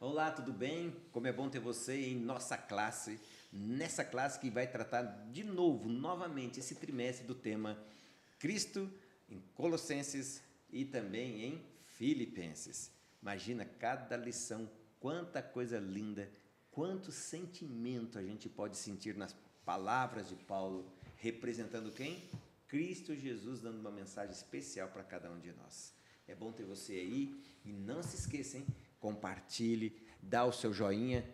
Olá, tudo bem? Como é bom ter você em nossa classe, nessa classe que vai tratar de novo, novamente, esse trimestre do tema Cristo em Colossenses e também em Filipenses. Imagina cada lição, quanta coisa linda, quanto sentimento a gente pode sentir nas palavras de Paulo, representando quem? Cristo Jesus, dando uma mensagem especial para cada um de nós. É bom ter você aí e não se esqueça, hein? Compartilhe, dá o seu joinha.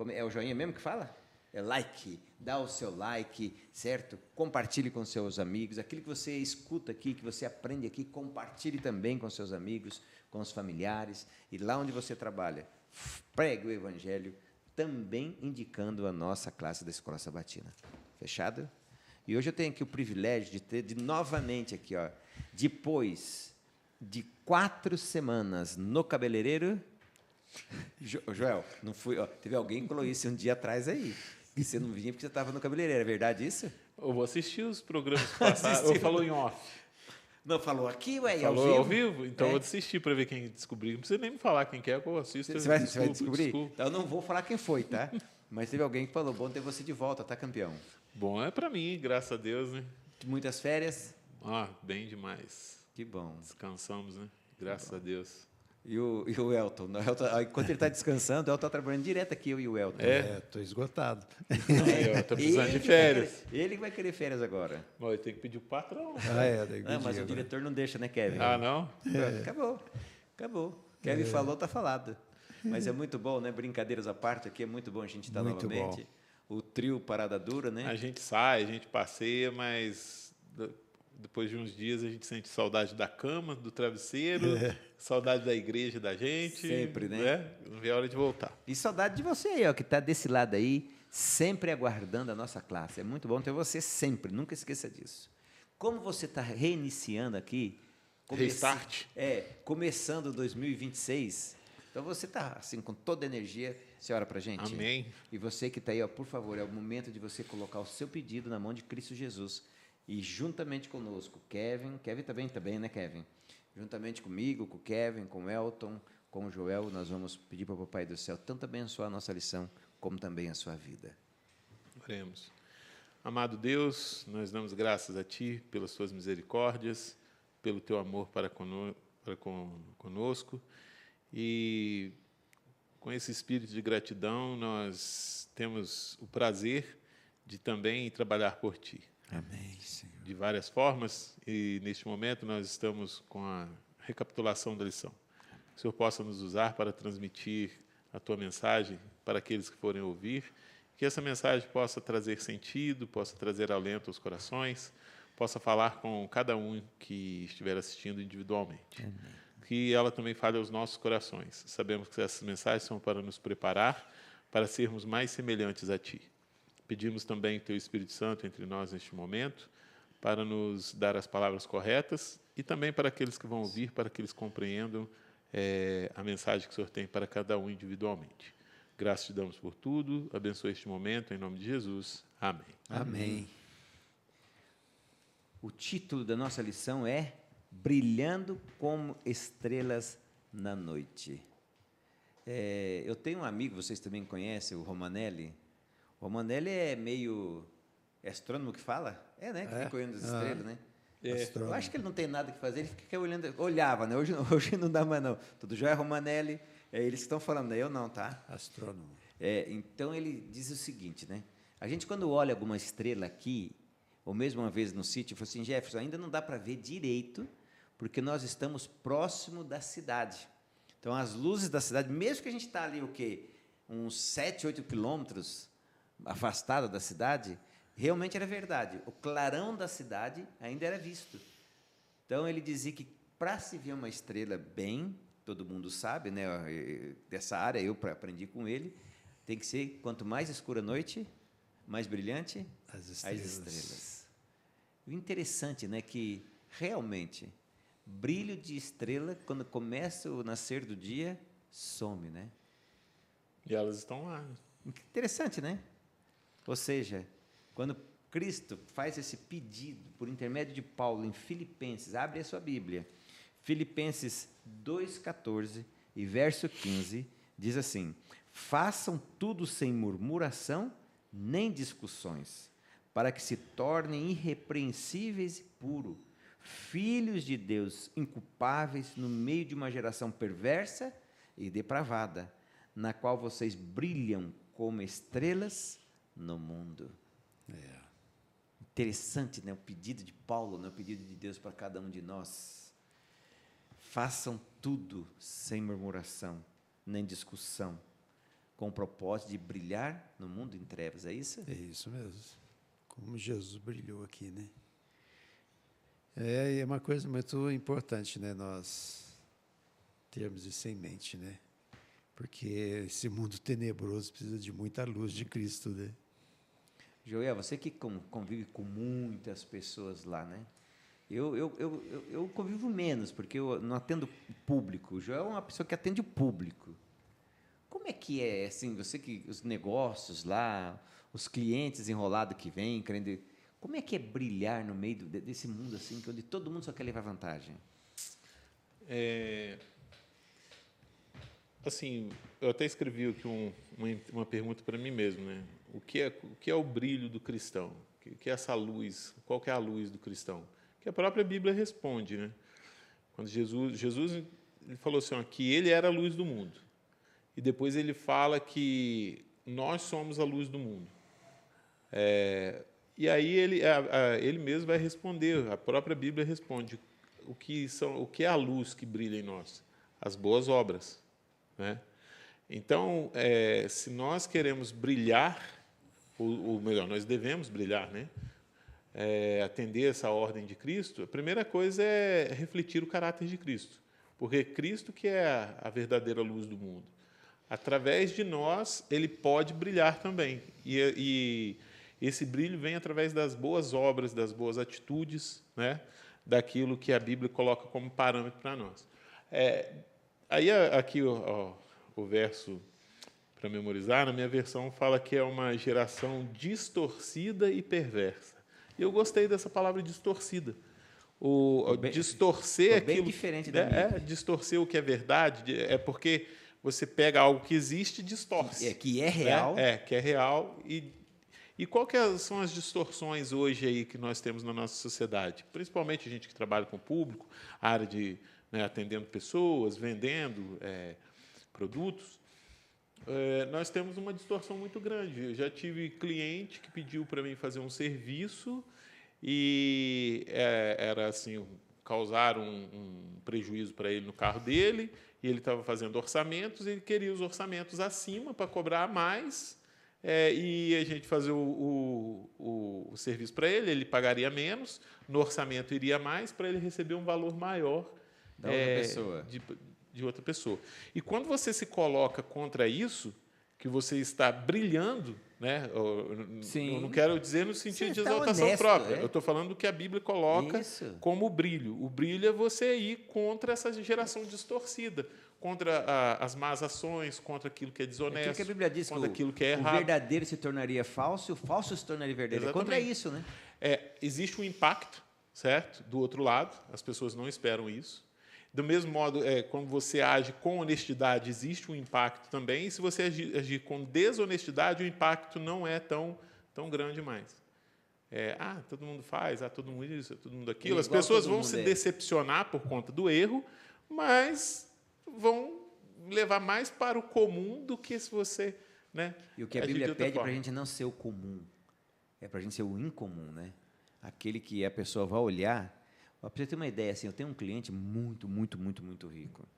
É o joinha mesmo que fala? É like, dá o seu like, certo? Compartilhe com seus amigos. Aquilo que você escuta aqui, que você aprende aqui, compartilhe também com seus amigos, com os familiares. E lá onde você trabalha, pregue o Evangelho, também indicando a nossa classe da Escola Sabatina. Fechado? E hoje eu tenho aqui o privilégio de ter novamente aqui, ó, depois de 4 semanas no cabeleireiro. Joel, não fui, ó, teve alguém que falou isso um dia atrás aí, que você não vinha porque você estava no cabeleireiro, é verdade isso? Eu vou assistir os programas passados. Eu falou em off. Não, falou aqui, ué, falou ao vivo? Então eu vou assistir para ver quem descobriu. Não precisa nem me falar quem que é, que eu assisto. Você vai descobrir? Desculpa. Então eu não vou falar quem foi, tá? Mas teve alguém que falou, bom ter você de volta, tá, campeão? Bom é para mim, graças a Deus, né? Muitas férias? Bem demais. Que bom. Descansamos, né? Graças a Deus. E o Elton? Enquanto ele está descansando, o Elton está trabalhando direto aqui, eu e o Elton. Estou esgotado. Estou precisando de férias. Ele vai querer férias agora. Mas tem que pedir o patrão. Tem que mas pedir, o diretor não deixa, né, Kevin? Não? Acabou. Kevin falou, está falado. Mas é muito bom, né? Brincadeiras à parte, aqui é muito bom a gente estar novamente. Bom. O trio Parada Dura, né? A gente sai, a gente passeia, mas depois de uns dias a gente sente saudade da cama, do travesseiro, saudade da igreja da gente. Sempre, né? Não vê a hora de voltar. E saudade de você aí, ó, que está desse lado aí, sempre aguardando a nossa classe. É muito bom ter você sempre, nunca esqueça disso. Como você está reiniciando aqui... Restart. Começando 2026... Então, você está, assim, com toda a energia, você ora para a gente? Amém. E você que está aí, ó, por favor, é o momento de você colocar o seu pedido na mão de Cristo Jesus. E juntamente conosco, Kevin também, né, Kevin? Juntamente comigo, com o Kevin, com o Elton, com o Joel, nós vamos pedir para o Papai do Céu tanto abençoar a nossa lição, como também a sua vida. Oremos. Amado Deus, nós damos graças a Ti pelas Suas misericórdias, pelo Teu amor para conosco. E com esse espírito de gratidão, nós temos o prazer de também trabalhar por Ti. Amém, Senhor. De várias formas, e neste momento nós estamos com a recapitulação da lição. Que o Senhor possa nos usar para transmitir a Tua mensagem para aqueles que forem ouvir, que essa mensagem possa trazer sentido, possa trazer alento aos corações, possa falar com cada um que estiver assistindo individualmente. Amém. Que ela também fale aos nossos corações. Sabemos que essas mensagens são para nos preparar para sermos mais semelhantes a Ti. Pedimos também Teu Espírito Santo entre nós neste momento, para nos dar as palavras corretas e também para aqueles que vão ouvir, para que eles compreendam a mensagem que o Senhor tem para cada um individualmente. Graças te damos por tudo, abençoe este momento, em nome de Jesus. Amém. Amém. O título da nossa lição é Brilhando como Estrelas na Noite. Eu tenho um amigo, vocês também conhecem, o Romanelli. O Romanelli é meio astrônomo que fala? Né? Que fica olhando as estrelas, né? Eu acho que ele não tem nada que fazer, ele fica olhando, olhava, né? Hoje não dá mais não. Tudo já é Romanelli, eles que estão falando, né? Eu não, tá? Astrônomo. Então ele diz o seguinte, né? A gente quando olha alguma estrela aqui, ou mesmo uma vez no sítio, falou assim, Jefferson, ainda não dá para ver direito, porque nós estamos próximo da cidade. Então, as luzes da cidade, mesmo que a gente está ali, uns 7, 8 quilômetros afastado da cidade, realmente era verdade. O clarão da cidade ainda era visto. Então, ele dizia que para se ver uma estrela bem, todo mundo sabe, né, dessa área, eu aprendi com ele, tem que ser, quanto mais escura a noite, mais brilhante as estrelas. O interessante, né, que realmente brilho de estrela, quando começa o nascer do dia, some, né? E elas estão lá. Interessante, né? Ou seja, quando Cristo faz esse pedido por intermédio de Paulo em Filipenses, abre a sua Bíblia, Filipenses 2,14 e verso 15, Diz assim: façam tudo sem murmuração nem discussões, para que se tornem irrepreensíveis e puros, filhos de Deus inculpáveis no meio de uma geração perversa e depravada, na qual vocês brilham como estrelas no mundo. Interessante, né? O pedido de Paulo, né? O pedido de Deus para cada um de nós. Façam tudo sem murmuração, nem discussão, com o propósito de brilhar no mundo em trevas. É isso? É isso mesmo. Como Jesus brilhou aqui, né? É uma coisa muito importante, né? Nós termos isso em mente, né? Porque esse mundo tenebroso precisa de muita luz de Cristo, né? Joel, você que convive com muitas pessoas lá, né? Eu convivo menos, porque eu não atendo público. O Joel é uma pessoa que atende o público. Como é que é, assim, você que os negócios lá, os clientes enrolados que vêm, querendo... Como é que é brilhar no meio desse mundo, assim, onde todo mundo só quer levar vantagem? Assim, eu até escrevi aqui uma pergunta para mim mesmo, né? O que é o brilho do cristão? O que é essa luz? Qual que é a luz do cristão? Que a própria Bíblia responde, né? Quando Jesus ele falou assim, ó, que ele era a luz do mundo. E depois ele fala que nós somos a luz do mundo. E aí ele mesmo vai responder, a própria Bíblia responde o que é a luz que brilha em nós? As boas obras, né? Então, se nós queremos brilhar, ou melhor, nós devemos brilhar, né? Atender essa ordem de Cristo, a primeira coisa é refletir o caráter de Cristo, porque Cristo que é a verdadeira luz do mundo. Através de nós, ele pode brilhar também. E esse brilho vem através das boas obras, das boas atitudes, né? Daquilo que a Bíblia coloca como parâmetro para nós. Aí, aqui, o verso para memorizar, na minha versão, fala que é uma geração distorcida e perversa. E eu gostei dessa palavra distorcida. Distorcer aquilo... bem diferente da minha. Distorcer o que é verdade, porque... Você pega algo que existe e distorce. Que é real. Que é real. E qual são as distorções hoje aí que nós temos na nossa sociedade? Principalmente a gente que trabalha com o público, a área de atendendo pessoas, vendendo produtos. Nós temos uma distorção muito grande. Eu já tive cliente que pediu para mim fazer um serviço e era assim, causar um prejuízo para ele no carro dele, e ele estava fazendo orçamentos, e ele queria os orçamentos acima para cobrar mais, e a gente fazer o serviço para ele, ele pagaria menos, no orçamento iria mais, para ele receber um valor maior da outra pessoa. De outra pessoa. E quando você se coloca contra isso, que você está brilhando, né? Eu não quero dizer no sentido de exaltação honesto, própria. Eu estou falando do que a Bíblia coloca isso. como o brilho. O brilho é você ir contra essa geração distorcida, contra as más ações, contra aquilo que é desonesto, aquilo que a Bíblia diz, contra aquilo que é o errado. verdadeiro se tornaria falso e o falso se tornaria verdadeiro. Exatamente. Contra isso, né? Existe um impacto, certo? Do outro lado, as pessoas não esperam isso. Do mesmo modo, quando você age com honestidade, existe um impacto também. E se você agir com desonestidade, o impacto não é tão grande mais. Todo mundo faz, todo mundo isso, todo mundo aquilo. As pessoas vão se decepcionar por conta do erro, mas vão levar mais para o comum do que se você... Né, e o que a Bíblia pede para a gente não ser o comum, é para a gente ser o incomum, né? Aquele que a pessoa vai olhar... Para você ter uma ideia, assim, eu tenho um cliente muito, muito, muito, muito rico.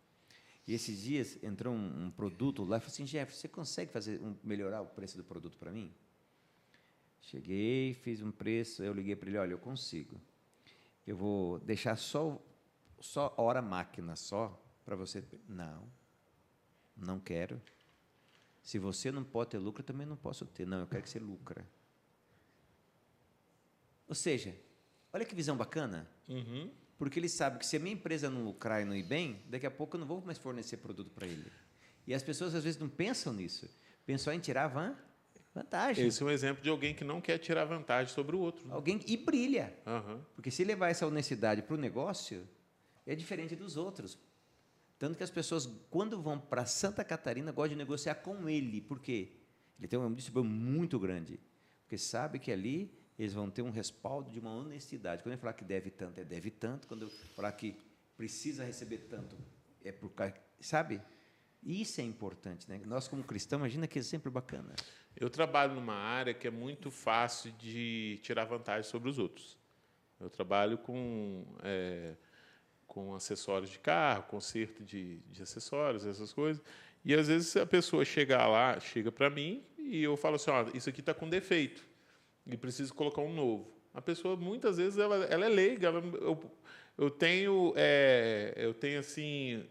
E esses dias entrou um produto lá e falou assim, Jeff, você consegue melhorar o preço do produto para mim? Cheguei, fiz um preço, eu liguei para ele, olha, eu consigo. Eu vou deixar só hora máquina, só, para você... Não quero. Se você não pode ter lucro, eu também não posso ter. Não, eu quero que você lucre. Ou seja... Olha que visão bacana. Uhum. Porque ele sabe que se a minha empresa não lucrar e não ir bem, daqui a pouco eu não vou mais fornecer produto para ele. E as pessoas, às vezes, não pensam nisso. Pensam em tirar vantagem. Esse é um exemplo de alguém que não quer tirar vantagem sobre o outro. Né? E brilha. Uhum. Porque se levar essa honestidade para o negócio, é diferente dos outros. Tanto que as pessoas, quando vão para Santa Catarina, gostam de negociar com ele. Por quê? Ele tem um distribuidor muito grande. Porque sabe que ali eles vão ter um respaldo de uma honestidade. Quando ele falar que deve tanto, é deve tanto. Quando eu falar que precisa receber tanto, é por causa... Sabe? Isso é importante, né? Nós, como cristãos, imagina que exemplo bacana. Eu trabalho numa área que é muito fácil de tirar vantagem sobre os outros. Eu trabalho com acessórios de carro, conserto de acessórios, essas coisas. E, às vezes, a pessoa chega para mim e eu falo assim, isso aqui está com defeito e preciso colocar um novo. A pessoa, muitas vezes, ela é leiga. Eu tenho assim,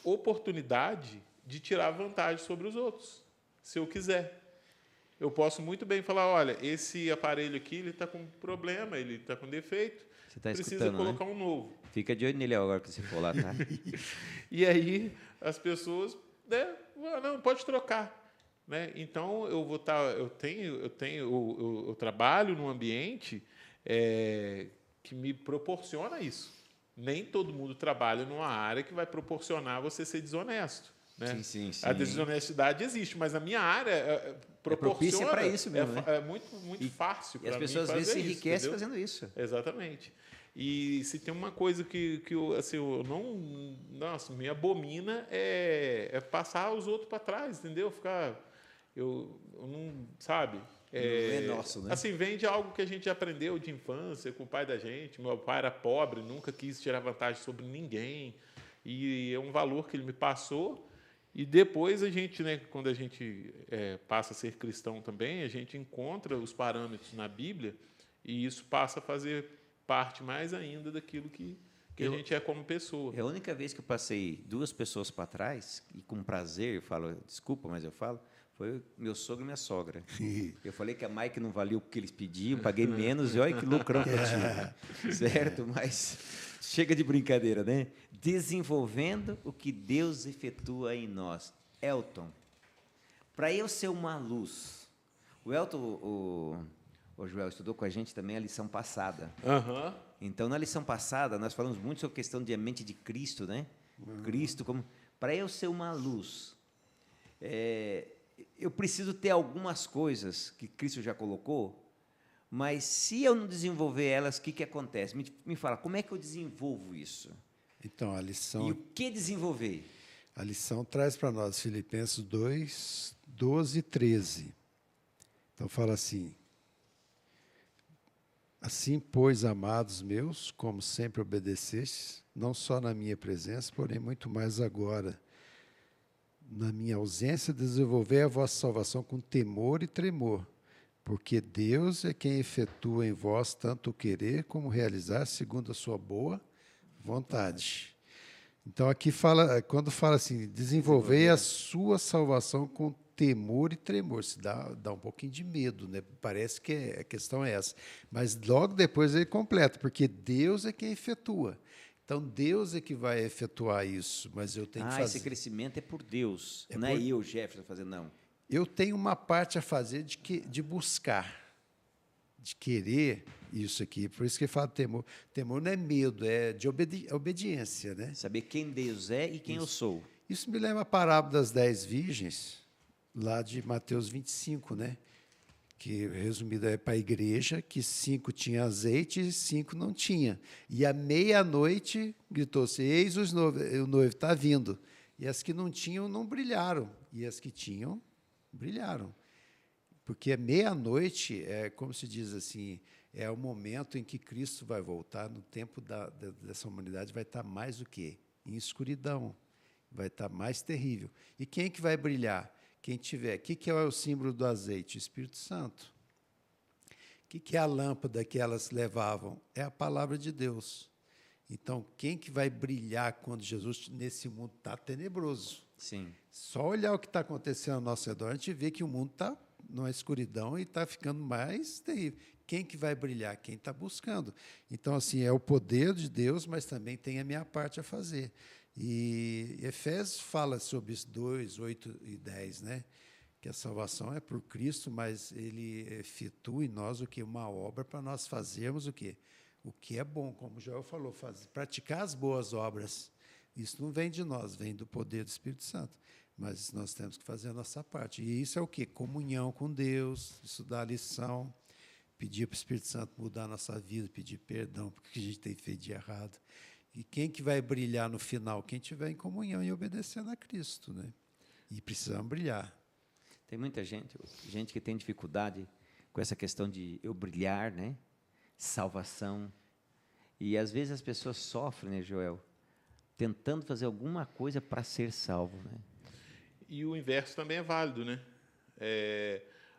oportunidade de tirar vantagem sobre os outros, se eu quiser. Eu posso muito bem falar, olha, esse aparelho aqui ele está com problema, ele está com defeito, precisa colocar um novo. Fica de olho nele agora que você for lá, tá? E aí as pessoas, né, não, pode trocar, né? Então eu trabalho num ambiente que me proporciona isso. Nem todo mundo trabalha numa área que vai proporcionar você ser desonesto. Né? Sim. A desonestidade existe, mas a minha área proporciona. É para isso mesmo, né? É muito fácil para mim fazer isso. E as pessoas às vezes se enriquecem fazendo isso. Exatamente. E se tem uma coisa que eu não... Nossa, me abomina é passar os outros para trás, entendeu? Eu não... Sabe? Não é nosso, né? Assim, vem de algo que a gente aprendeu de infância com o pai da gente. Meu pai era pobre, nunca quis tirar vantagem sobre ninguém. E é um valor que ele me passou. E depois a gente, né, quando a gente passa a ser cristão também, a gente encontra os parâmetros na Bíblia e isso passa a fazer parte mais ainda daquilo que a gente é como pessoa. É a única vez que eu passei 2 pessoas para trás, e com prazer, eu falo, desculpa, mas eu falo, foi meu sogro e minha sogra. Eu falei que a Mike não valia o que eles pediam, paguei menos, e olha que lucrão que eu tive. Certo? Mas chega de brincadeira, né? Desenvolvendo o que Deus efetua em nós. Elton, para eu ser uma luz, o Elton, o Joel estudou com a gente também a lição passada. Uhum. Então, na lição passada, nós falamos muito sobre a questão de a mente de Cristo, né? Cristo como... Para eu ser uma luz, eu preciso ter algumas coisas que Cristo já colocou, mas se eu não desenvolver elas, o que acontece? Me fala, como é que eu desenvolvo isso? Então, a lição... E o que desenvolver? A lição traz para nós Filipenses 2, 12 e 13. Então, fala assim: assim, pois, amados meus, como sempre obedecestes, não só na minha presença, porém muito mais agora, na minha ausência, desenvolver a vossa salvação com temor e tremor, porque Deus é quem efetua em vós tanto o querer como realizar segundo a sua boa vontade. Então, aqui fala, quando fala assim, desenvolver a sua salvação com temor e tremor, se dá um pouquinho de medo, né? Parece que a questão é essa. Mas logo depois ele completa, porque Deus é quem efetua. Então, Deus é que vai efetuar isso, mas eu tenho que fazer. Esse crescimento é por Deus, não é eu, Jefferson, fazer, não. Eu tenho uma parte a fazer de buscar, de querer isso aqui. Por isso que ele fala temor. Temor não é medo, é de obediência, né? Saber quem Deus é e quem eu sou. Isso me lembra a parábola das 10 virgens, lá de Mateus 25, né? Que, resumido, é para a igreja, que 5 tinham azeite e 5 não tinham. E à meia-noite gritou-se, eis o noivo está vindo. E as que não tinham não brilharam, e as que tinham brilharam. Porque meia-noite, como se diz assim, é o momento em que Cristo vai voltar, no tempo dessa humanidade vai estar mais o quê? Em escuridão, vai estar mais terrível. E quem que vai brilhar? Quem tiver. O que é o símbolo do azeite? O Espírito Santo. O que é a lâmpada que elas levavam? É a palavra de Deus. Então, quem que vai brilhar quando Jesus, nesse mundo, está tenebroso? Sim. Só olhar o que está acontecendo ao nosso redor, a gente vê que o mundo está numa escuridão e está ficando mais terrível. Quem que vai brilhar? Quem está buscando. Então, assim, é o poder de Deus, mas também tem a minha parte a fazer. E Efésios fala sobre isso, 2, 8 e 10, né? Que a salvação é por Cristo, mas Ele efetua em nós o que? Uma obra para nós fazermos o quê? O que é bom, como o Joel falou, praticar as boas obras. Isso não vem de nós, vem do poder do Espírito Santo. Mas nós temos que fazer a nossa parte. E isso é o quê? Comunhão com Deus, estudar a lição, pedir para o Espírito Santo mudar a nossa vida, pedir perdão porque a gente tem feito de errado. E quem que vai brilhar no final? Quem estiver em comunhão e obedecendo a Cristo, né? E precisamos brilhar. Tem muita gente que tem dificuldade com essa questão de eu brilhar, né? Salvação. E às vezes as pessoas sofrem, né, Joel? Tentando fazer alguma coisa para ser salvo, né? E o inverso também é válido, né?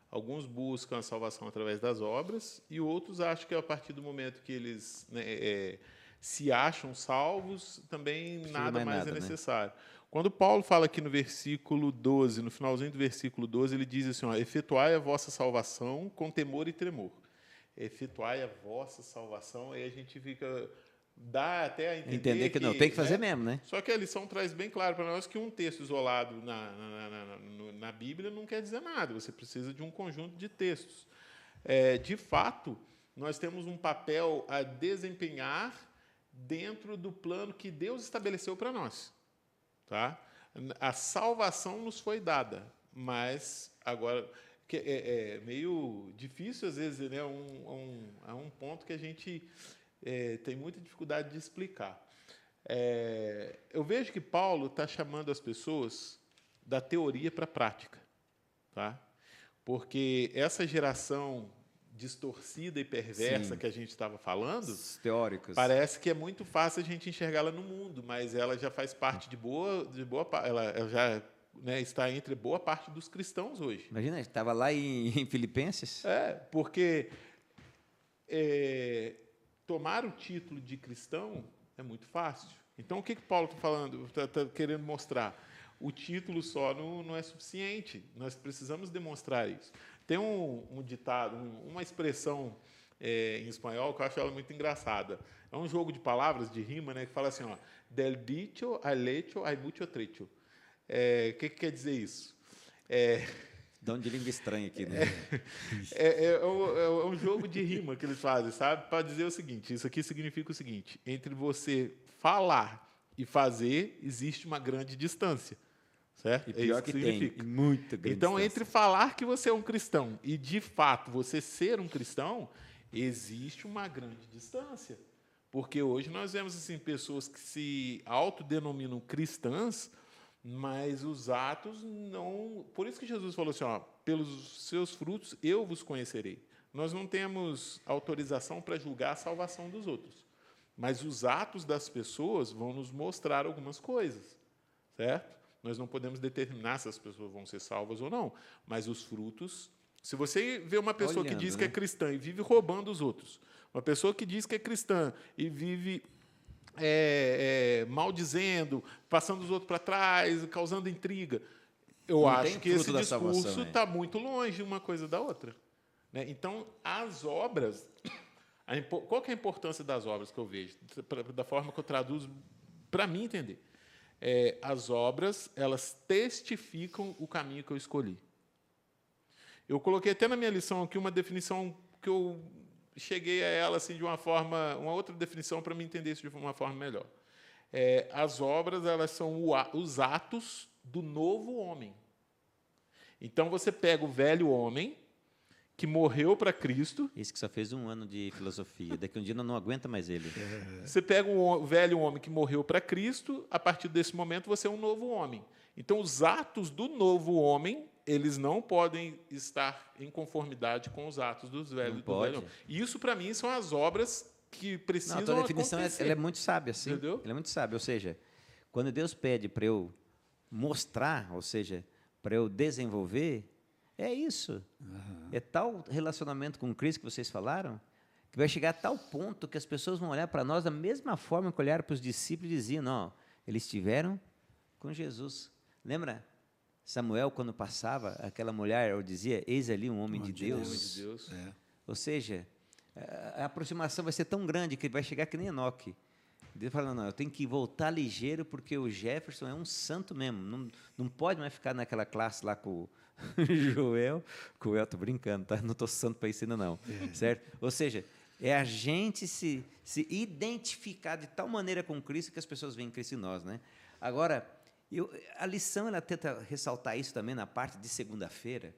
Alguns buscam a salvação através das obras e outros acham que a partir do momento que eles, né, se acham salvos, também nada mais é necessário. Né? Quando Paulo fala aqui no versículo 12, no finalzinho do versículo 12, ele diz assim, ó, efetuai a vossa salvação com temor e tremor. Efetuai a vossa salvação, aí a gente fica... Dá até a entender que não, tem que fazer, né? Mesmo, né? Só que a lição traz bem claro para nós que um texto isolado na Bíblia não quer dizer nada. Você precisa de um conjunto de textos. De fato, nós temos um papel a desempenhar dentro do plano que Deus estabeleceu para nós. Tá? A salvação nos foi dada, mas agora que é meio difícil, às vezes, né? Há um ponto que a gente... tem muita dificuldade de explicar. Eu vejo que Paulo está chamando as pessoas da teoria para a prática, tá? Porque essa geração distorcida e perversa, sim, que a gente estava falando, os teóricos, parece que é muito fácil a gente enxergá-la no mundo, mas ela já faz parte de boa ela já, né, está entre boa parte dos cristãos hoje. Imagina, estava lá em Filipenses. Porque tomar o título de cristão é muito fácil. Então, o que Paulo está falando, está querendo mostrar? O título só não é suficiente. Nós precisamos demonstrar isso. Tem um ditado, uma expressão em espanhol que eu acho ela muito engraçada. É um jogo de palavras, de rima, né, que fala assim, ó, del dicho al hecho hay mucho trecho. O que quer dizer isso? Dá um de língua estranha aqui, né? É um jogo de rima que eles fazem, sabe? Para dizer o seguinte, isso aqui significa o seguinte, entre você falar e fazer, existe uma grande distância. Certo? E pior que significa. Tem, muita grande então, distância. Entre falar que você é um cristão e, de fato, você ser um cristão, existe uma grande distância. Porque hoje nós vemos assim, pessoas que se autodenominam cristãs, mas os atos não... Por isso que Jesus falou assim, ó, pelos seus frutos eu vos conhecerei. Nós não temos autorização para julgar a salvação dos outros, mas os atos das pessoas vão nos mostrar algumas coisas, certo? Nós não podemos determinar se as pessoas vão ser salvas ou não, mas os frutos... Se você vê uma pessoa que diz que é cristã e vive roubando os outros, uma pessoa que diz que é cristã e vive... maldizendo, passando os outros para trás, causando intriga. Eu acho que esse discurso está muito longe uma coisa da outra. Né? Então, as obras... Qual que é a importância das obras que eu vejo? Da forma que eu traduzo, para mim entender. As obras, elas testificam o caminho que eu escolhi. Eu coloquei até na minha lição aqui uma definição que eu cheguei a ela assim, de uma outra definição para me entender isso de uma forma melhor. As obras, elas são os atos do novo homem. Então, você pega o velho homem, que morreu para Cristo... Esse que só fez 1 ano de filosofia. Daqui um dia não aguenta mais ele. Você pega o velho homem que morreu para Cristo, a partir desse momento você é um novo homem. Então, os atos do novo homem, eles não podem estar em conformidade com os atos dos velhos. Não pode. E isso, para mim, são as obras que precisam acontecer. A definição ela é muito sábia, sim. Entendeu? Ela é muito sábia. Ou seja, quando Deus pede para eu mostrar, ou seja, para eu desenvolver, é isso. Uhum. É tal relacionamento com Cristo que vocês falaram, que vai chegar a tal ponto que as pessoas vão olhar para nós da mesma forma que olharam para os discípulos e diziam, não, eles estiveram com Jesus. Lembra? Samuel, quando passava, aquela mulher dizia, eis ali um homem de Deus. Homem de Deus. Ou seja, a aproximação vai ser tão grande que vai chegar que nem Enoque. Deus fala, não, eu tenho que voltar ligeiro porque o Jefferson é um santo mesmo. Não pode mais ficar naquela classe lá com o Joel. Com o Joel, estou brincando, tá? Não estou santo para isso ainda não. Certo? Ou seja, É a gente se identificar de tal maneira com Cristo que as pessoas veem Cristo em nós, né? Agora, a lição ela tenta ressaltar isso também na parte de segunda-feira.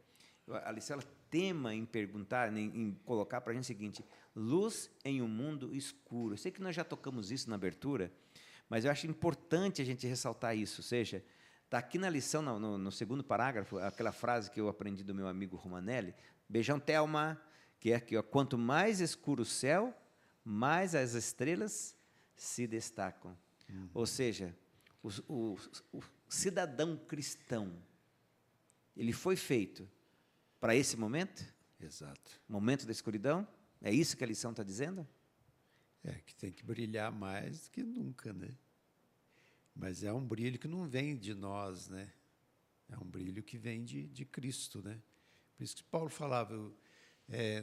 A lição ela tema em perguntar, em colocar para a gente o seguinte: luz em um mundo escuro. Eu sei que nós já tocamos isso na abertura, mas eu acho importante a gente ressaltar isso. Ou seja, está aqui na lição, no segundo parágrafo, aquela frase que eu aprendi do meu amigo Romanelli, beijão Thelma, que é aqui, ó, quanto mais escuro o céu, mais as estrelas se destacam. Ou seja, o cidadão cristão, ele foi feito para esse momento? Exato. Momento da escuridão? É isso que a lição está dizendo? É, que tem que brilhar mais do que nunca, né? Mas é um brilho que não vem de nós, né? É um brilho que vem de Cristo, né? Por isso que Paulo falava,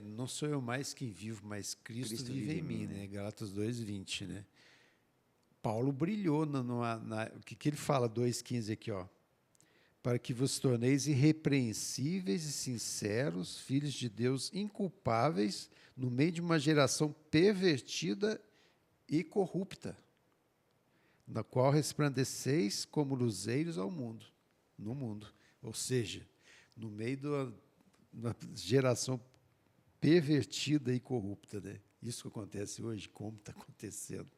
não sou eu mais quem vivo, mas Cristo vive em mim, né? Gálatas 2:20, né? Paulo brilhou o que ele fala, 2:15 aqui, ó. Para que vos torneis irrepreensíveis e sinceros, filhos de Deus inculpáveis, no meio de uma geração pervertida e corrupta, na qual resplandeceis como luzeiros no mundo. Ou seja, no meio da geração pervertida e corrupta, né? Isso que acontece hoje, como está acontecendo.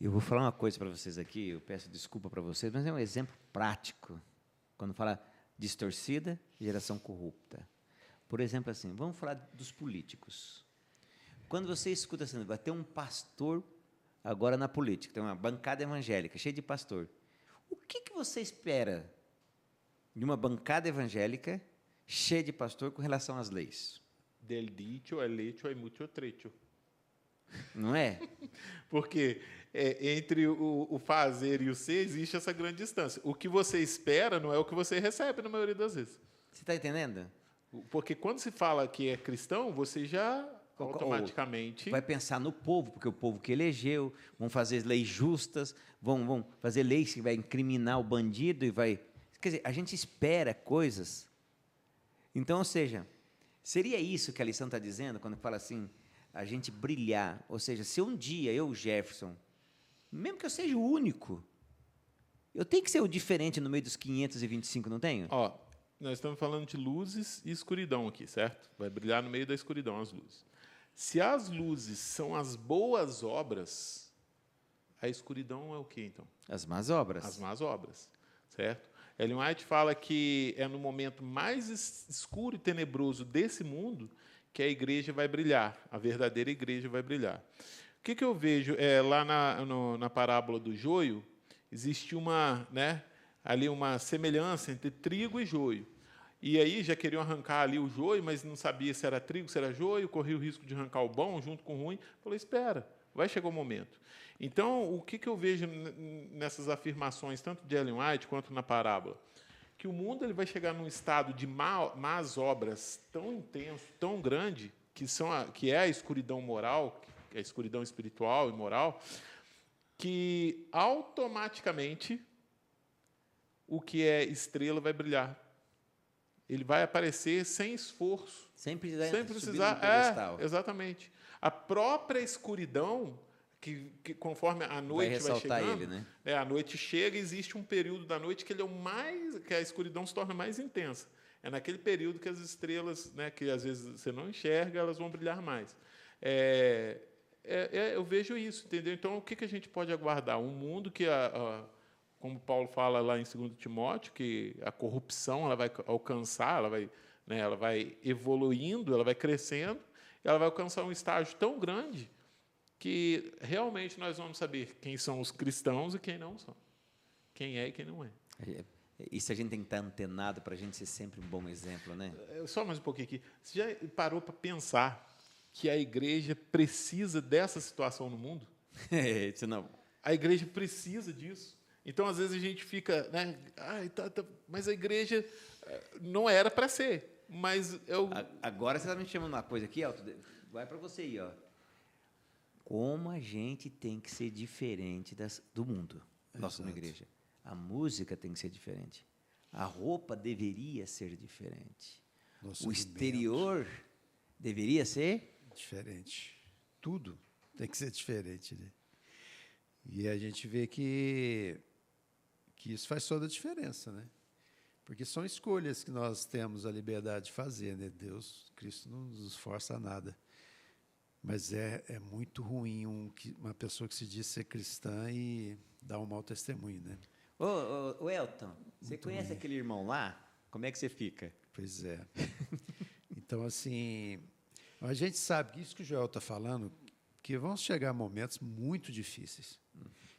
Eu vou falar uma coisa para vocês aqui, eu peço desculpa para vocês, mas é um exemplo prático. Quando fala distorcida, geração corrupta. Por exemplo, assim, vamos falar dos políticos. Quando você escuta assim, vai ter um pastor agora na política, tem uma bancada evangélica cheia de pastor. O que você espera de uma bancada evangélica cheia de pastor com relação às leis? Del dicho al hecho hay mucho trecho. Não é? Porque entre o fazer e o ser existe essa grande distância. O que você espera não é o que você recebe, na maioria das vezes. Você está entendendo? Porque quando se fala que é cristão, você já automaticamente... vai pensar no povo, porque o povo que elegeu, vão fazer leis justas, vão fazer leis que vai incriminar o bandido e vai... Quer dizer, a gente espera coisas. Então, ou seja, seria isso que a lição está dizendo, quando fala assim, a gente brilhar. Ou seja, se um dia eu, Jefferson, mesmo que eu seja o único, eu tenho que ser o diferente no meio dos 525, não tenho? Ó, nós estamos falando de luzes e escuridão aqui, certo? Vai brilhar no meio da escuridão as luzes. Se as luzes são as boas obras, a escuridão é o quê, então? As más obras. As más obras, certo? Ellen White fala que é no momento mais escuro e tenebroso desse mundo que a igreja vai brilhar, a verdadeira igreja vai brilhar. O que eu vejo lá na parábola do joio, existe ali uma semelhança entre trigo e joio. E aí já queriam arrancar ali o joio, mas não sabia se era trigo, se era joio, corria o risco de arrancar o bom junto com o ruim. Falou, espera, vai chegar o momento. Então, o que eu vejo nessas afirmações, tanto de Ellen White quanto na parábola? Que o mundo ele vai chegar num estado de más obras tão intenso, tão grande, que é a escuridão moral, a escuridão espiritual e moral, que automaticamente o que é estrela vai brilhar. Ele vai aparecer sem esforço. Sem precisar subir no pedestal. Exatamente. A própria escuridão, que conforme a noite vai chegando, ele, né? A noite chega, existe um período da noite que ele é que a escuridão se torna mais intensa. É naquele período que as estrelas, que às vezes você não enxerga, elas vão brilhar mais. Eu vejo isso, entendeu? Então, o que a gente pode aguardar? Um mundo que, como Paulo fala lá em 2 Timóteo, que a corrupção ela vai alcançar, ela vai evoluindo, ela vai crescendo, ela vai alcançar um estágio tão grande que realmente nós vamos saber quem são os cristãos e quem não são. Quem é e quem não é. Isso a gente tem que estar antenado para a gente ser sempre um bom exemplo, né? Só mais um pouquinho aqui. Você já parou para pensar que a igreja precisa dessa situação no mundo? Isso não. A igreja precisa disso. Então, às vezes, a gente fica... mas a igreja não era para ser. Mas Agora você está me chamando uma coisa aqui, Alto, vai para você aí, ó. Como a gente tem que ser diferente do mundo, nossa igreja. A música tem que ser diferente. A roupa deveria ser diferente. O exterior deveria ser diferente. tudo tem que ser diferente, né? E a gente vê que isso faz toda a diferença, né? Porque são escolhas que nós temos a liberdade de fazer, né? Deus, Cristo não nos força a nada. Mas é muito ruim uma pessoa que se diz ser cristã e dá um mau testemunho, né? Ô, Elton, você Muito conhece ruim. aquele irmão lá? Como é que você fica? Pois é. Então, assim, a gente sabe que isso que o Joel está falando, que vão chegar momentos muito difíceis.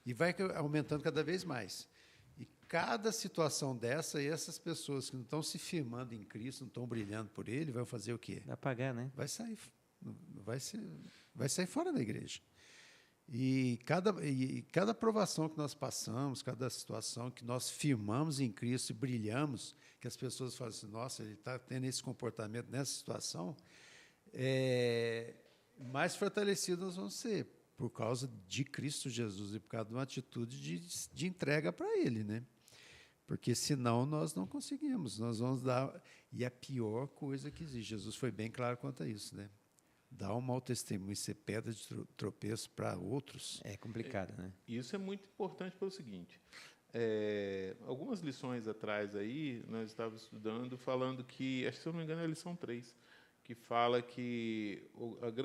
E vai aumentando cada vez mais. E cada situação dessa, e essas pessoas que não estão se firmando em Cristo, não estão brilhando por Ele, vão fazer o quê? Vai pagar, né? Vai sair fora da igreja. E cada provação que nós passamos, cada situação que nós firmamos em Cristo e brilhamos, que as pessoas falam assim, nossa, ele está tendo esse comportamento nessa situação, mais fortalecidos nós vamos ser, por causa de Cristo Jesus e por causa de uma atitude de entrega para Ele, né? Porque senão nós não conseguimos, nós vamos dar... E a pior coisa que existe, Jesus foi bem claro quanto a isso, né? Dar um mau testemunho e ser pedra de tropeço para outros. É complicado, né? E isso é muito importante pelo seguinte, algumas lições atrás aí, nós estávamos estudando, falando que, acho que se eu não me engano é a lição 3, que fala que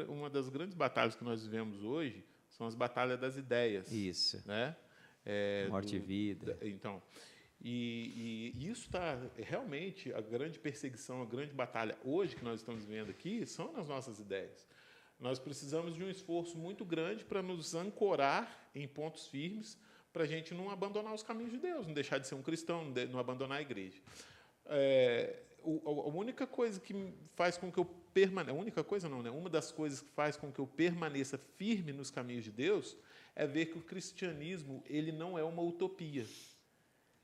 uma das grandes batalhas que nós vivemos hoje são as batalhas das ideias. Isso. Né? Morte e vida. Então, e isso está realmente a grande perseguição, a grande batalha hoje que nós estamos vendo aqui são nas nossas ideias. Nós precisamos de um esforço muito grande para nos ancorar em pontos firmes, para a gente não abandonar os caminhos de Deus, não deixar de ser um cristão, não abandonar a igreja. A única coisa que faz com que eu permaneça, a única coisa não, né? Uma das coisas que faz com que eu permaneça firme nos caminhos de Deus é ver que o cristianismo ele não é uma utopia.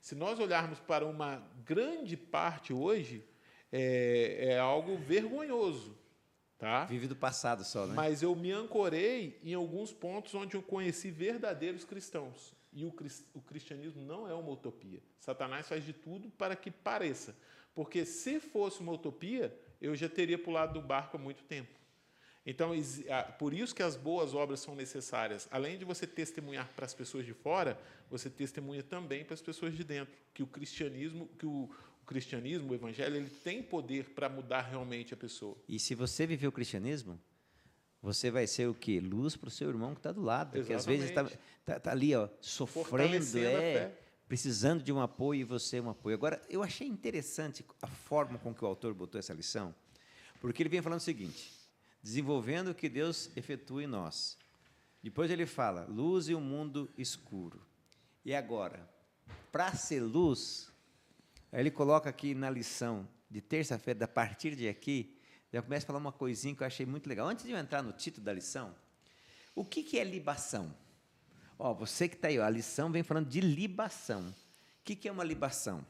Se nós olharmos para uma grande parte hoje, é algo vergonhoso. Tá? Vive do passado só, né? Mas eu me ancorei em alguns pontos onde eu conheci verdadeiros cristãos. E o cristianismo não é uma utopia. Satanás faz de tudo para que pareça. Porque se fosse uma utopia, eu já teria pulado do barco há muito tempo. Então, por isso que as boas obras são necessárias. Além de você testemunhar para as pessoas de fora, você testemunha também para as pessoas de dentro. Que o cristianismo, o evangelho, ele tem poder para mudar realmente a pessoa. E se você viver o cristianismo, você vai ser o quê? Luz para o seu irmão que está do lado. Exatamente. Que às vezes está ali, ó, sofrendo, precisando de um apoio e você um apoio. Agora, eu achei interessante a forma com que o autor botou essa lição, porque ele vem falando o seguinte: desenvolvendo o que Deus efetua em nós. Depois ele fala, luz e um mundo escuro. E agora, para ser luz, aí ele coloca aqui na lição de terça-feira, a partir de aqui, já começa a falar uma coisinha que eu achei muito legal. Antes de eu entrar no título da lição, o que é libação? Ó, você que está aí, ó, a lição vem falando de libação. O que é uma libação?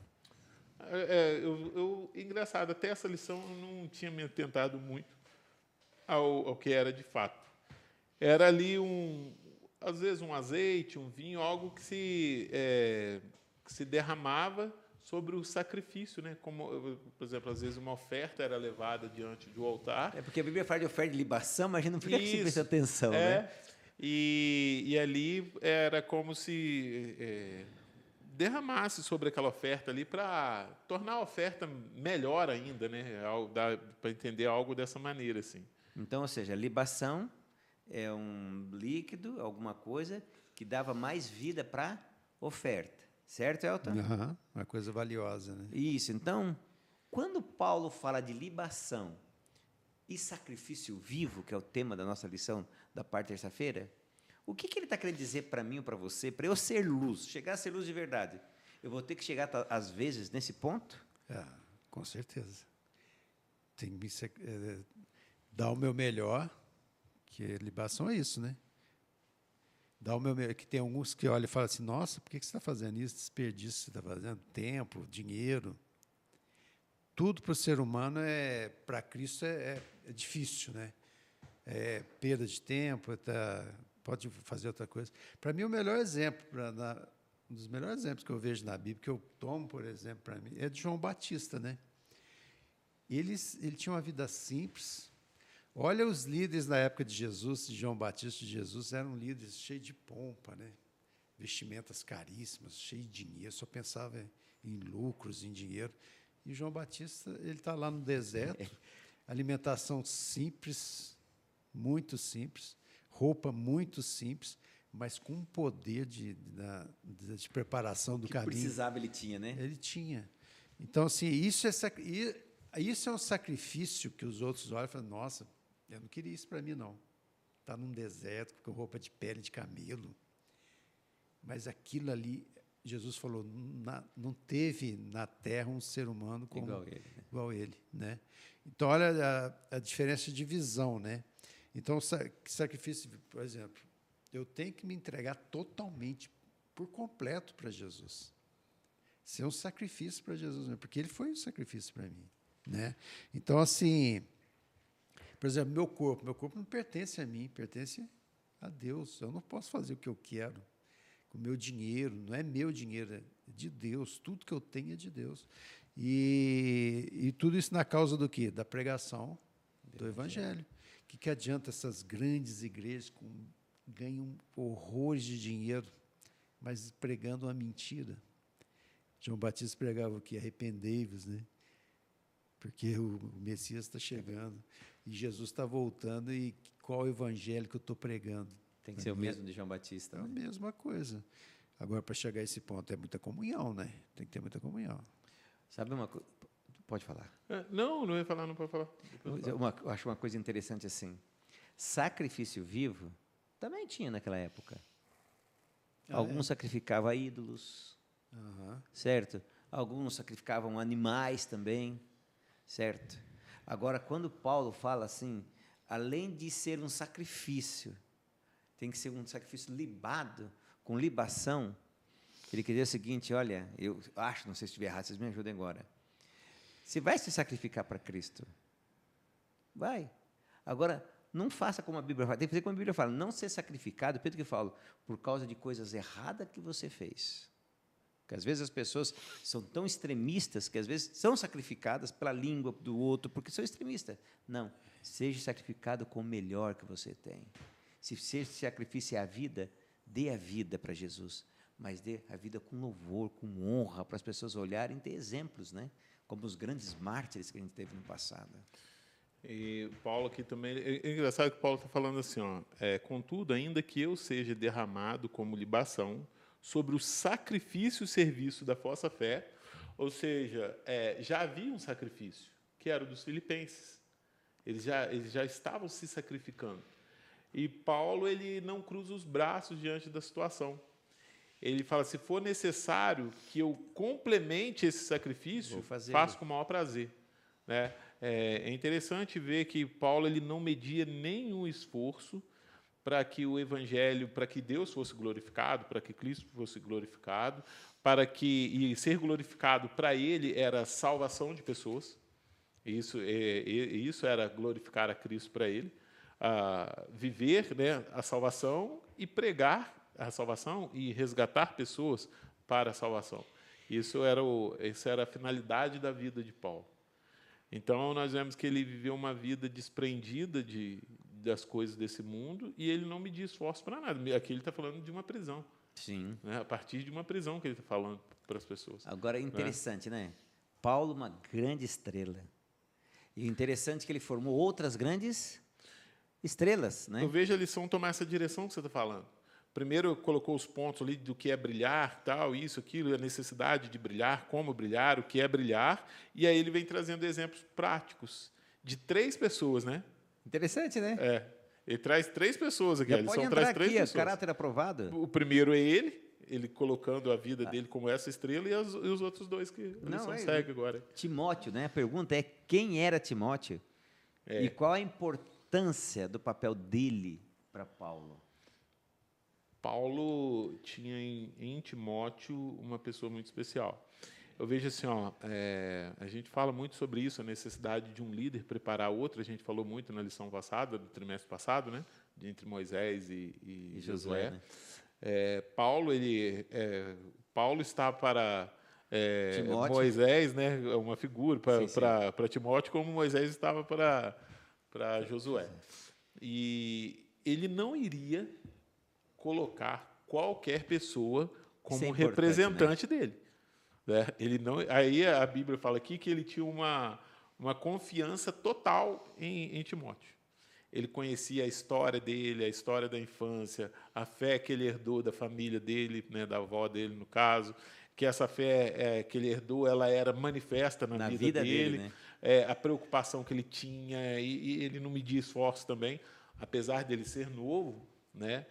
Engraçado, até essa lição eu não tinha me atentado muito ao que era de fato. Era ali, às vezes, um azeite, um vinho, algo que se derramava sobre o sacrifício, né? Como, por exemplo, às vezes uma oferta era levada diante do altar. É porque a Bíblia fala de oferta de libação, mas a gente não fica sem prestar atenção, né? E ali era como se derramasse sobre aquela oferta ali para tornar a oferta melhor ainda, né? Para entender algo dessa maneira, assim. Então, ou seja, libação é um líquido, alguma coisa que dava mais vida para a oferta. Certo, Elton? Uhum, uma coisa valiosa, né? Isso. Então, quando Paulo fala de libação e sacrifício vivo, que é o tema da nossa lição da parte de terça-feira, o que ele está querendo dizer para mim ou para você, para eu ser luz, chegar a ser luz de verdade? Eu vou ter que chegar, às vezes, nesse ponto? Com certeza. Tem que dar o meu melhor, que libação é isso, né? Dar o meu melhor, que tem alguns que olham e falam assim, nossa, por que você está fazendo isso? Desperdício você está fazendo? Tempo, dinheiro. Tudo para o ser humano, para Cristo, é difícil, né? É perda de tempo, pode fazer outra coisa. Para mim, o melhor exemplo, um dos melhores exemplos que eu vejo na Bíblia, que eu tomo, por exemplo, para mim, é de João Batista, né? Ele tinha uma vida simples, Olha os líderes na época de Jesus, de João Batista de Jesus, eram líderes cheios de pompa, né? Vestimentas caríssimas, cheios de dinheiro, só pensava em lucros, em dinheiro. E João Batista, ele está lá no deserto, alimentação simples, muito simples, roupa muito simples, mas com um poder de preparação do que caminho. precisava ele tinha, né? Ele tinha. Então, assim, isso é um sacrifício que os outros olham e falam, nossa, eu não queria isso para mim, não. Está num deserto com roupa de pele de camelo. Mas aquilo ali, Jesus falou, não teve na terra um ser humano como, igual ele, né? Então, olha a diferença de visão, né? Então, sacrifício, por exemplo, eu tenho que me entregar totalmente, por completo, para Jesus. Ser um sacrifício para Jesus, né? Porque ele foi um sacrifício para mim, né? Então, assim, por exemplo, meu corpo não pertence a mim, pertence a Deus. Eu não posso fazer o que eu quero com o meu dinheiro, não é meu dinheiro, é de Deus. Tudo que eu tenho é de Deus. E tudo isso na causa do quê? Da pregação do Evangelho. O que adianta essas grandes igrejas que ganham horrores de dinheiro, mas pregando uma mentira? João Batista pregava o quê? Arrependei-vos, né? Porque o Messias está chegando e Jesus está voltando, e qual o evangelho que eu estou pregando? Tem que ser o mesmo de João Batista. É a mesma coisa. Agora, para chegar a esse ponto, é muita comunhão, né? Tem que ter muita comunhão. Sabe uma coisa? Pode falar. Não ia falar, não pode falar. Eu acho uma coisa interessante assim. Sacrifício vivo também tinha naquela época. Alguns sacrificavam ídolos, certo? Alguns sacrificavam animais também, certo? Agora, quando Paulo fala assim, além de ser um sacrifício, tem que ser um sacrifício libado, com libação, ele quer dizer o seguinte, olha, eu acho, não sei se estiver errado, vocês me ajudem agora. Você vai se sacrificar para Cristo? Vai. Agora, não faça como a Bíblia fala. Tem que fazer como a Bíblia fala. Não ser sacrificado, Pedro que fala, por causa de coisas erradas que você fez. Porque às vezes as pessoas são tão extremistas que às vezes são sacrificadas pela língua do outro, porque são extremistas. Não. Seja sacrificado com o melhor que você tem. Se ser sacrifício é a vida, dê a vida para Jesus. Mas dê a vida com louvor, com honra, para as pessoas olharem e ter exemplos, né? Como os grandes mártires que a gente teve no passado. E Paulo aqui também, é engraçado que Paulo está falando assim, contudo, ainda que eu seja derramado como libação sobre o sacrifício e serviço da vossa fé, ou seja, já havia um sacrifício, que era o dos filipenses. Eles já estavam se sacrificando. E Paulo, ele não cruza os braços diante da situação. Ele fala, se for necessário que eu complemente esse sacrifício, faço com o maior prazer. Né? É interessante ver que Paulo ele não media nenhum esforço para que o Evangelho, para que Deus fosse glorificado, para que Cristo fosse glorificado, e ser glorificado para ele era salvação de pessoas. Isso era glorificar a Cristo para ele. Viver, né, a salvação e pregar a salvação e resgatar pessoas para a salvação. Essa era a finalidade da vida de Paulo. Então, nós vemos que ele viveu uma vida desprendida das coisas desse mundo e ele não media esforço para nada. Aqui ele está falando de uma prisão. Sim. Né? A partir de uma prisão que ele está falando para as pessoas. Agora, é interessante, né? Paulo, uma grande estrela. E o interessante é que ele formou outras grandes estrelas, né? Eu vejo a lição tomar essa direção que você está falando. Primeiro colocou os pontos ali do que é brilhar, tal, isso, aquilo, a necessidade de brilhar, como brilhar, o que é brilhar, e aí ele vem trazendo exemplos práticos de 3 pessoas, né? Interessante, né? Ele traz 3 pessoas aqui. Já pode entrar traz 3 aqui, pessoas. caráter aprovado. O primeiro é ele colocando a vida dele como essa estrela, e os outros 2 que a lição segue agora. Timóteo, né? A pergunta é quem era Timóteo e qual a importância do papel dele para Paulo. Paulo tinha em Timóteo uma pessoa muito especial. Eu vejo assim, a gente fala muito sobre isso, a necessidade de um líder preparar outro. A gente falou muito na lição passada, do trimestre passado, né, entre Moisés e Josué. Né? Paulo está para Moisés, né, uma figura para Timóteo, como Moisés estava para Josué. E ele não iria colocar qualquer pessoa como Isso é importante, representante dele. Né? Ele não, aí a Bíblia fala aqui que ele tinha uma confiança total em Timóteo. Ele conhecia a história dele, a história da infância, a fé que ele herdou da família dele, né, da avó dele, no caso, que essa fé que ele herdou, ela era manifesta na vida dele, né? a preocupação que ele tinha, e ele não media esforço também, apesar dele ser novo, né,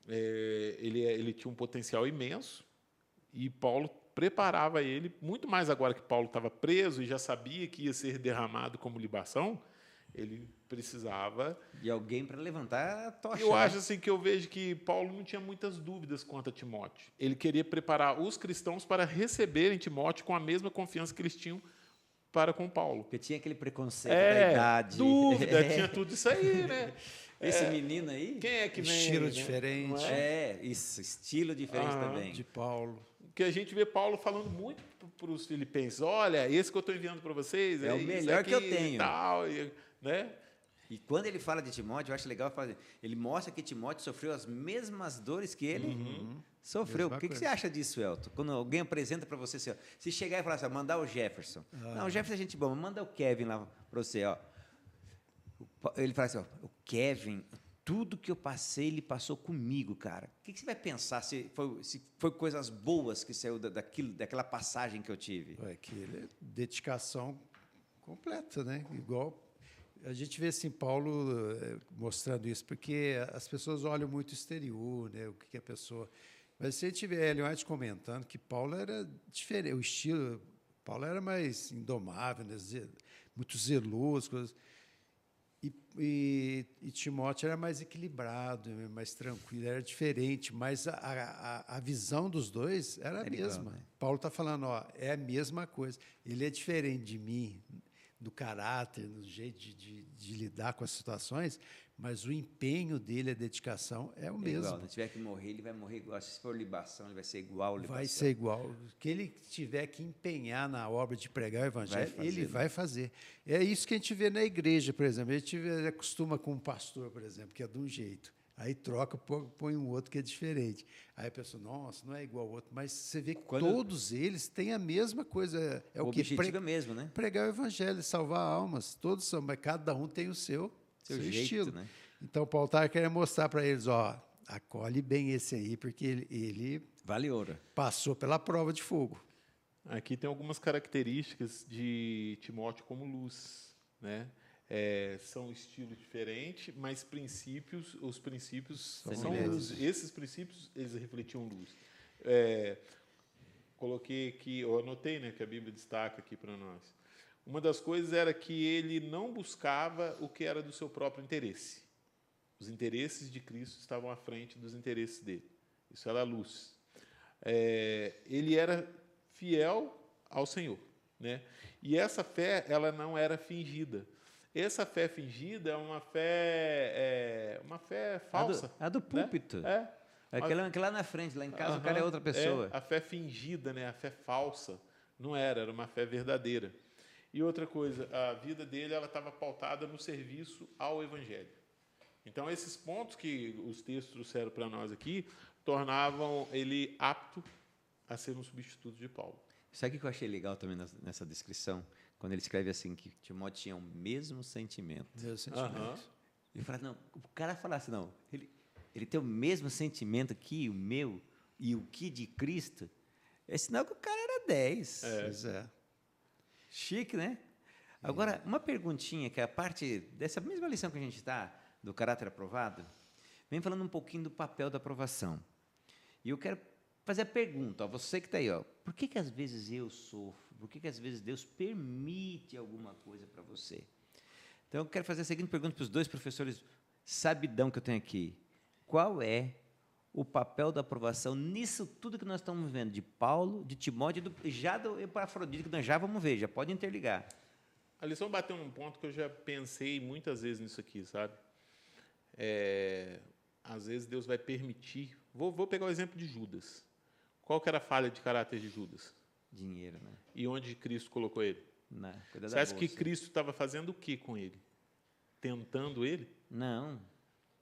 ele tinha um potencial imenso, e Paulo preparava ele, muito mais agora que Paulo estava preso e já sabia que ia ser derramado como libação, ele precisava De alguém para levantar a tocha. eu acho assim que eu vejo que Paulo não tinha muitas dúvidas quanto a Timóteo. Ele queria preparar os cristãos para receberem Timóteo com a mesma confiança que eles tinham para com Paulo. Porque tinha aquele preconceito da idade. Dúvida, tinha tudo isso aí, né? Esse menino aí. Quem é que vem? Estilo né? diferente. Não Isso, estilo diferente também. De Paulo. Que a gente vê Paulo falando muito para os filipenses. Olha, esse que eu estou enviando para vocês É o isso melhor aqui que eu tenho. E tal, né? E quando ele fala de Timóteo, eu acho legal fazer. Ele mostra que Timóteo sofreu as mesmas dores que ele sofreu. Mesma O que coisa. você acha disso, Elton? Quando alguém apresenta para você, assim, ó, se chegar e falar assim, ó, mandar o Jefferson. Não, o Jefferson é gente boa, mas manda o Kevin lá para você. Ó. Ele fala assim, ó, o Kevin, tudo que eu passei, ele passou comigo, cara. O que você vai pensar se foi coisas boas que saiu daquela passagem que eu tive? Que ele é dedicação completa, né? Igual a gente vê assim Paulo mostrando isso, porque as pessoas olham muito o exterior, né? O que a pessoa. Mas se a gente vê Ellen White comentando que Paulo era diferente, o estilo Paulo era mais indomável, né? Muito zeloso, coisas. E Timóteo era mais equilibrado, mais tranquilo, era diferente, mas a visão dos dois era a mesma. Igual, né? Paulo está falando, ó, é a mesma coisa. Ele é diferente de mim, do caráter, no jeito de lidar com as situações, mas o empenho dele, a dedicação, é o mesmo. Igual, se tiver que morrer, ele vai morrer igual. Se for libação, ele vai ser igual libação. Vai ser igual. O que ele tiver que empenhar na obra de pregar o evangelho, ele vai fazer. É isso que a gente vê na igreja, por exemplo. A gente acostuma com um pastor, por exemplo, que é de um jeito. Aí troca, põe um outro que é diferente. Aí a pessoa, nossa, não é igual ao outro. Mas você vê que todos eles têm a mesma coisa. É o objetivo é mesmo, né? Pregar o evangelho, salvar almas. Todos são, mas cada um tem o seu jeito, estilo. né? Então, Paulo estava querendo mostrar para eles, ó, acolhe bem esse aí, porque ele vale ouro. Passou pela prova de fogo. Aqui tem algumas características de Timóteo como luz, né? São estilos diferentes, mas os princípios são luz. Esses princípios, eles refletiam luz. Coloquei aqui, eu anotei, né, que a Bíblia destaca aqui para nós. Uma das coisas era que ele não buscava o que era do seu próprio interesse. Os interesses de Cristo estavam à frente dos interesses dele. Isso era a luz. Ele era fiel ao Senhor, né? E essa fé, ela não era fingida. Essa fé fingida é uma fé falsa. A do púlpito. Né? Aquela lá na frente, lá em casa o cara é outra pessoa. A fé fingida, né? A fé falsa. Não era uma fé verdadeira. E outra coisa, a vida dele ela estava pautada no serviço ao Evangelho. Então, esses pontos que os textos trouxeram para nós aqui tornavam ele apto a ser um substituto de Paulo. Sabe o que eu achei legal também nessa descrição? Quando ele escreve assim, que Timóteo tinha o mesmo sentimento. Ele fala, não, o cara fala assim, não, ele tem o mesmo sentimento que o meu e o que de Cristo, é sinal que o cara era 10. Pois é. Chique, né? Agora, uma perguntinha, que é a parte dessa mesma lição que a gente está, do caráter aprovado, vem falando um pouquinho do papel da aprovação. E eu quero fazer a pergunta, ó, você que está aí, ó, por que às vezes eu sofro? Por que às vezes Deus permite alguma coisa para você? Então, eu quero fazer a seguinte pergunta para os dois professores sabidão que eu tenho aqui. Qual é o papel da aprovação nisso tudo que nós estamos vendo, de Paulo, de Timóteo, já do Epafrodito, que nós já vamos ver, já pode interligar. A lição bateu num ponto que eu já pensei muitas vezes nisso aqui, sabe? Às vezes Deus vai permitir... Vou pegar o exemplo de Judas. Qual que era a falha de caráter de Judas? Dinheiro, né? E onde Cristo colocou ele? Você acha que Cristo estava fazendo o que com ele? tentando ele? Não.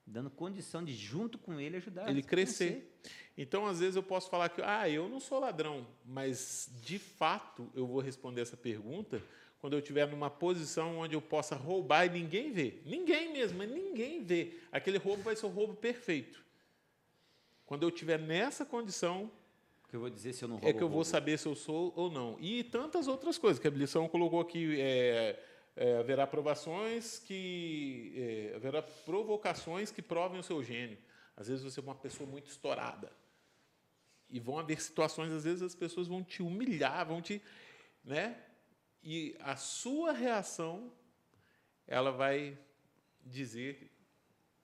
Dando condição de, junto com ele, ajudar Ele a crescer. Então, às vezes, eu posso falar que eu não sou ladrão, mas, de fato, eu vou responder essa pergunta quando eu estiver numa posição onde eu possa roubar e ninguém vê. Ninguém mesmo, mas ninguém vê. Aquele roubo vai ser o roubo perfeito. Quando eu estiver nessa condição, Que eu vou dizer se eu não roubo é que eu ou vou roubo. saber se eu sou ou não. E tantas outras coisas, que a lição colocou aqui, haverá provações haverá provocações que provem o seu gênio. Às vezes você é uma pessoa muito estourada. E vão haver situações, às vezes as pessoas vão te humilhar, né? E a sua reação, ela vai dizer...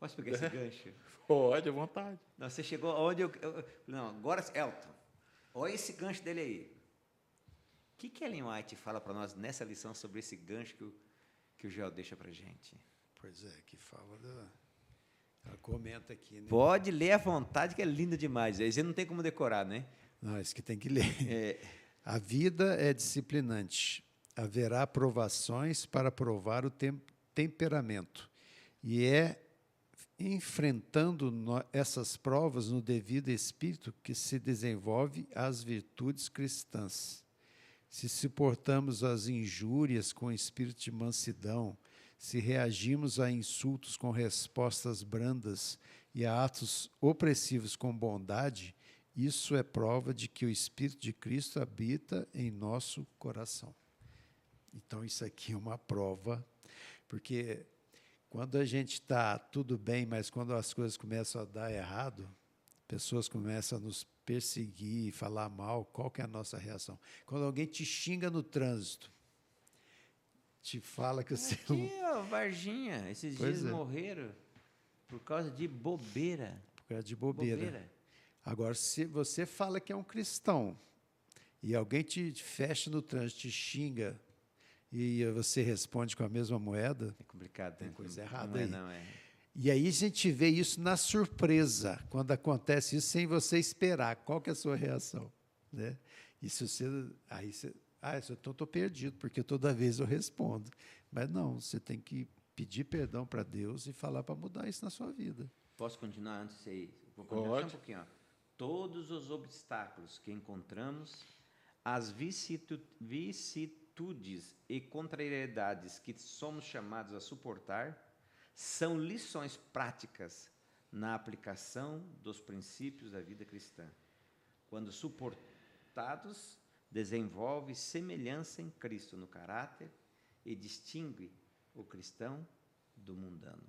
Posso pegar esse gancho? Pode, à vontade. Não, você chegou aonde não, agora, Elton, olha esse gancho dele aí. O que Ellen White fala para nós nessa lição sobre esse gancho que o Joel deixa para a gente? Pois é, que fala ela comenta aqui, né? Pode ler à vontade, que é lindo demais. Aí você não tem como decorar, né? Não, isso que tem que ler. A vida é disciplinante. Haverá provações para provar o temperamento. E é enfrentando essas provas no devido espírito que se desenvolve as virtudes cristãs. Se suportamos as injúrias com espírito de mansidão, se reagimos a insultos com respostas brandas e a atos opressivos com bondade, isso é prova de que o Espírito de Cristo habita em nosso coração. Então, isso aqui é uma prova, porque quando a gente está tudo bem, mas quando as coisas começam a dar errado, pessoas começam a nos perseguir, falar mal, qual que é a nossa reação? Quando alguém te xinga no trânsito, te fala que você... Aqui, ó, Varginha, esses dias morreram por causa de bobeira. Por causa de bobeira. Agora, se você fala que é um cristão e alguém te fecha no trânsito, te xinga, e você responde com a mesma moeda, é complicado, tem né? coisa errada aí. Não é. E aí a gente vê isso na surpresa, quando acontece isso sem você esperar. Qual que é a sua reação? Né? E se você... então estou perdido, porque toda vez eu respondo. Mas não, você tem que pedir perdão para Deus e falar para mudar isso na sua vida. Posso continuar antes aí? Vou continuar só um pouquinho. Ó. Todos os obstáculos que encontramos, as vicissitudes e contrariedades que somos chamados a suportar, são lições práticas na aplicação dos princípios da vida cristã. Quando suportados, desenvolve semelhança em Cristo no caráter e distingue o cristão do mundano.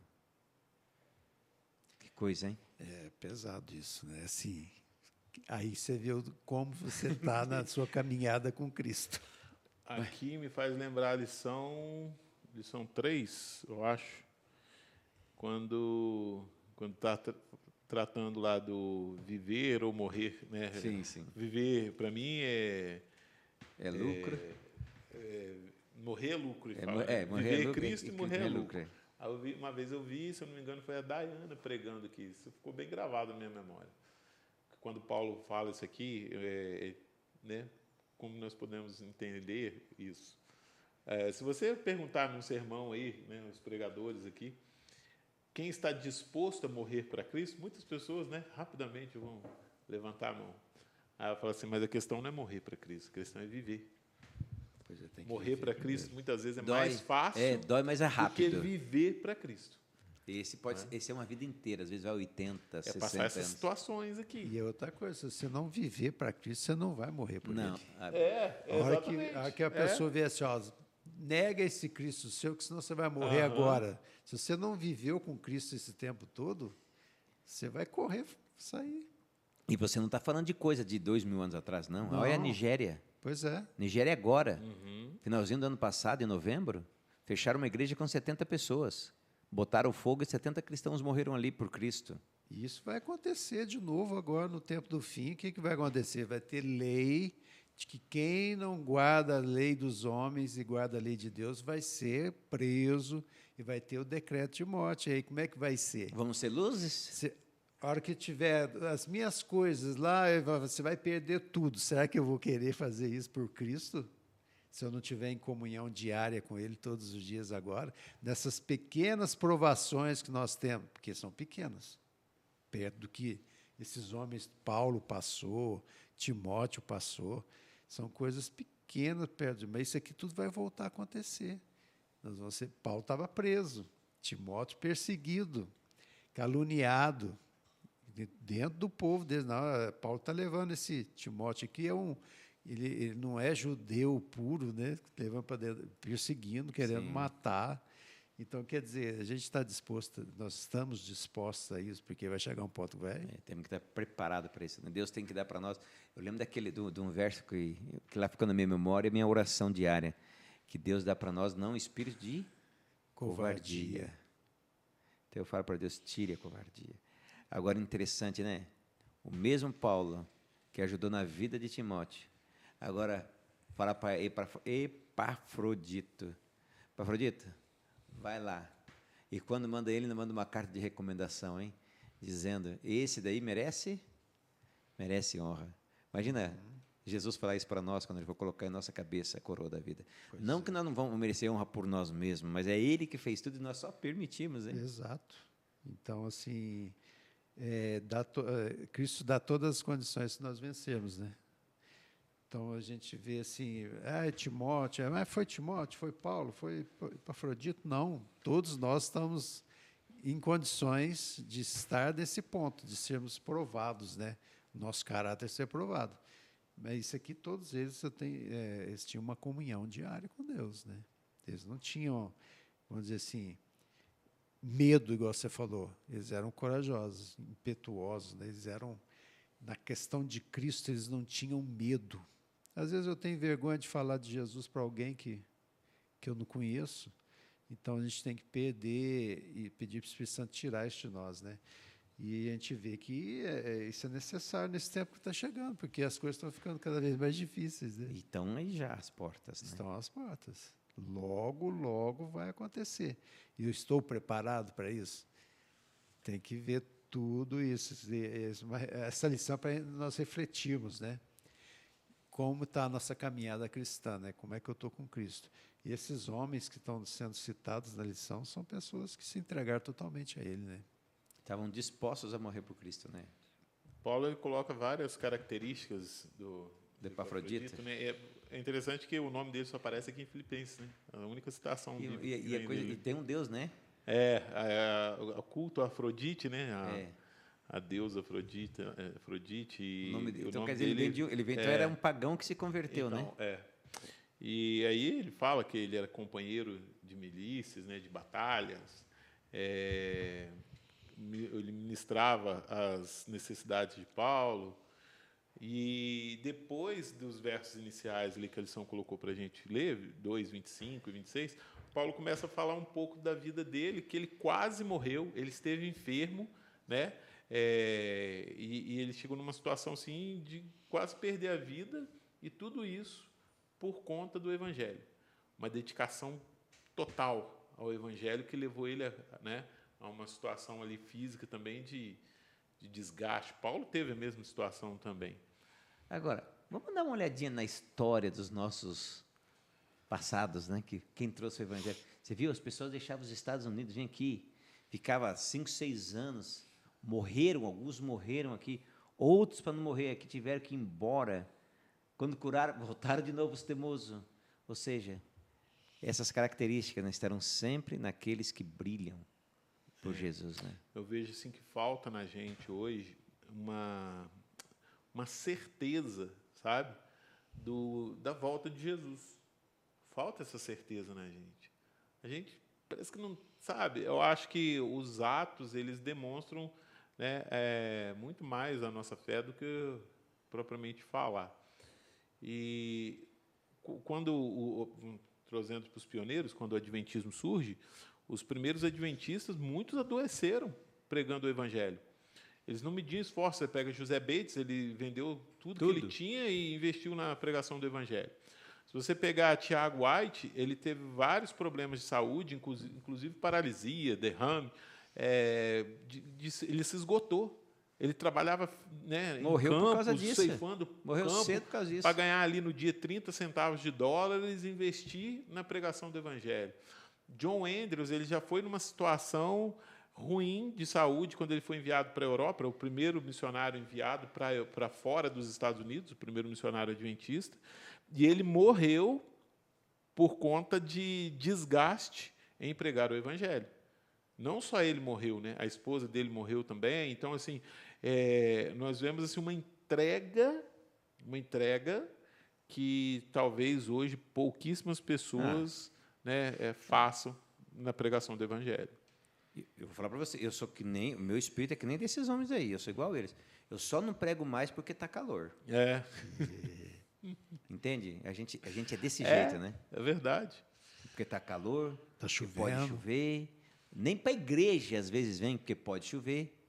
Que coisa, hein? É pesado isso, né? Assim, aí você vê como você está na sua caminhada com Cristo. Aqui me faz lembrar a lição 3, eu acho, quando está tratando lá do viver ou morrer, né? Sim. Viver, para mim, é lucro. Morrer é lucro. Morrer viver é lucro, Cristo e morrer é lucro. Lucro. Uma vez eu vi, se eu não me engano, foi a Dayana pregando aqui. Isso ficou bem gravado na minha memória. Quando Paulo fala isso aqui, né? Como nós podemos entender isso? Se você perguntar num sermão aí, né, os pregadores aqui, quem está disposto a morrer para Cristo, muitas pessoas, né, rapidamente vão levantar a mão. Aí ela fala assim, mas a questão não é morrer para Cristo, a questão é viver. Morrer para Cristo muitas vezes mais fácil, dói, mas é rápido. do que viver para Cristo. Esse é uma vida inteira, às vezes vai 80, 60 passar essas anos. situações aqui. E outra coisa, se você não viver para Cristo, você não vai morrer por ele. Exatamente. A hora que a pessoa vê assim, ó, nega esse Cristo seu, que senão você vai morrer agora. Se você não viveu com Cristo esse tempo todo, você vai correr, sair. E você não está falando de coisa de 2000 anos atrás, não. Olha a Nigéria. Pois é. Nigéria agora, finalzinho do ano passado, em novembro, fecharam uma igreja com 70 pessoas. Botaram fogo e 70 cristãos morreram ali por Cristo. E isso vai acontecer de novo agora no tempo do fim. O que vai acontecer? Vai ter lei de que quem não guarda a lei dos homens e guarda a lei de Deus vai ser preso e vai ter o decreto de morte. E aí como é que vai ser? Vamos ser luzes? A hora que tiver as minhas coisas lá, você vai perder tudo. Será que eu vou querer fazer isso por Cristo? se eu não tiver em comunhão diária com Ele todos os dias agora, nessas pequenas provações que nós temos, porque são pequenas, perto do que esses homens, Paulo passou, Timóteo passou, são coisas pequenas perto de mim, mas isso aqui tudo vai voltar a acontecer. Paulo estava preso, Timóteo perseguido, caluniado, dentro do povo deles. Não, Paulo está levando esse Timóteo aqui, ele não é judeu puro, né? Levando para dentro, perseguindo, querendo matar. Então, quer dizer, a gente está disposto, nós estamos dispostos a isso, porque vai chegar um ponto, vai. Temos que estar preparado para isso, né? Deus tem que dar para nós. Eu lembro de um verso que lá ficou na minha memória, minha oração diária, que Deus dá para nós não espírito de covardia. Então eu falo para Deus, tire a covardia. Agora, interessante, né? O mesmo Paulo que ajudou na vida de Timóteo, agora fala para Epafrodito. Epafrodito, vai lá. E quando manda ele, manda uma carta de recomendação, hein? Dizendo, esse daí merece honra. Imagina Jesus falar isso para nós, quando ele for colocar em nossa cabeça a coroa da vida. Não que nós não vamos merecer honra por nós mesmos, mas é ele que fez tudo e nós só permitimos, hein? Exato. Então, assim, Cristo dá todas as condições que nós vencermos, né? Então, a gente vê assim, Timóteo, mas foi Timóteo, foi Paulo, foi Epafrodito? Não, todos nós estamos em condições de estar nesse ponto, de sermos provados, né? Nosso caráter ser provado. Mas isso aqui, todos eles, eles tinham uma comunhão diária com Deus, né? Eles não tinham, vamos dizer assim, medo, igual você falou. Eles eram corajosos, impetuosos, né? Eles eram, na questão de Cristo, eles não tinham medo. Às vezes eu tenho vergonha de falar de Jesus para alguém que eu não conheço, então a gente tem que perder e pedir para o Espírito Santo tirar isso de nós, né? E a gente vê que isso é necessário nesse tempo que está chegando, porque as coisas estão ficando cada vez mais difíceis, né? E estão aí já as portas, né? Estão às portas. Logo, logo vai acontecer. E eu estou preparado para isso? Tem que ver tudo isso. Essa lição para nós refletirmos, né? Como está a nossa caminhada cristã, né? Como é que eu estou com Cristo? E esses homens que estão sendo citados na lição são pessoas que se entregaram totalmente a Ele, né? Estavam dispostos a morrer por Cristo, né? Paulo ele coloca várias características do Epafrodito, né? É interessante que o nome dele só aparece aqui em Filipenses, né? A única citação e tem um Deus, né? O culto a Afrodite, né? A deusa Afrodite. Então, quer dizer, então era um pagão que se converteu, então, né? E aí ele fala que ele era companheiro de milícias, né? De batalhas. Ele ministrava as necessidades de Paulo. E depois dos versos iniciais ali que a lição colocou para a gente ler, 2, 25 e 26, Paulo começa a falar um pouco da vida dele, que ele quase morreu, ele esteve enfermo, né? E ele chegou numa situação assim de quase perder a vida, e tudo isso por conta do Evangelho. Uma dedicação total ao Evangelho que levou ele a uma situação ali física também de desgaste. Paulo teve a mesma situação também. Agora, vamos dar uma olhadinha na história dos nossos passados, né? Quem trouxe o Evangelho. Você viu? As pessoas deixavam os Estados Unidos, vinham aqui, ficava 5, 6 anos, alguns morreram aqui, outros, para não morrer aqui, tiveram que ir embora. Quando curaram, voltaram de novo os teimosos. Ou seja, essas características, né, estarão sempre naqueles que brilham por Jesus, né? Eu vejo assim que falta na gente hoje uma certeza, sabe, da volta de Jesus. Falta essa certeza na gente. A gente parece que não sabe. Eu acho que os atos eles demonstram, né, muito mais a nossa fé do que propriamente falar. E quando trazendo para os pioneiros, quando o adventismo surge, os primeiros adventistas, muitos adoeceram pregando o Evangelho. Eles não mediam esforço. Você pega José Bates, ele vendeu tudo que ele tinha e investiu na pregação do Evangelho. Se você pegar Tiago White, ele teve vários problemas de saúde, inclusive paralisia, derrame. Ele se esgotou. Ele trabalhava, né, Morreu em por causa campos, disso. ceifando Morreu campo, cedo por causa disso. para ganhar ali no dia 30 centavos de dólares e investir na pregação do Evangelho. John Andrews, ele já foi numa situação ruim de saúde quando ele foi enviado para a Europa, o primeiro missionário enviado para fora dos Estados Unidos, o primeiro missionário adventista, e ele morreu por conta de desgaste em pregar o Evangelho. Não só ele morreu, né? A esposa dele morreu também. Então, assim, nós vemos assim, uma entrega que talvez hoje pouquíssimas pessoas façam na pregação do Evangelho. Eu vou falar para você, eu sou que nem, o meu espírito é que nem desses homens aí, eu sou igual a eles. Eu só não prego mais porque está calor. Entende? A gente é desse jeito, né? É verdade. Porque está calor, Tá porque chovendo. pode chover. Nem para a igreja às vezes vem porque pode chover.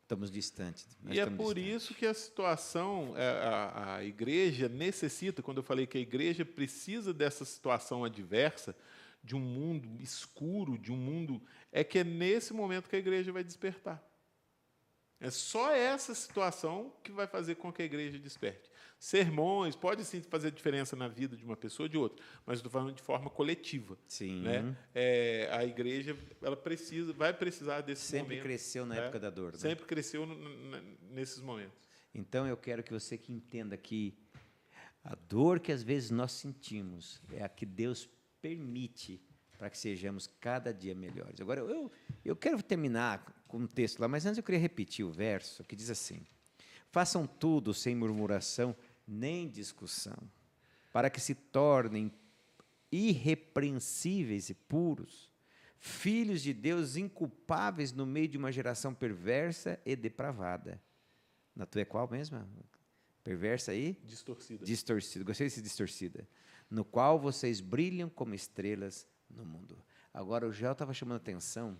Estamos distantes. E é por isso que a situação, a igreja necessita, quando eu falei que a igreja precisa dessa situação adversa, de um mundo escuro, de um mundo... É que é nesse momento que a igreja vai despertar. É só essa situação que vai fazer com que a igreja desperte. Sermões pode sim fazer diferença na vida de uma pessoa ou de outra, mas estou falando de forma coletiva. Sim. Né? A igreja vai precisar desse momento. Sempre cresceu na época da dor. Né? Sempre cresceu nesses momentos. Então, eu quero que você que entenda que a dor que às vezes nós sentimos é a que Deus permite para que sejamos cada dia melhores. Agora, eu quero terminar com um texto lá, mas antes eu queria repetir o verso que diz assim: façam tudo sem murmuração nem discussão, para que se tornem irrepreensíveis e puros, filhos de Deus inculpáveis no meio de uma geração perversa e depravada. Na tua é qual mesmo? Perversa e? Distorcida. Distorcida. Gostei desse distorcida. No qual vocês brilham como estrelas no mundo. Agora, o Gel estava chamando a atenção,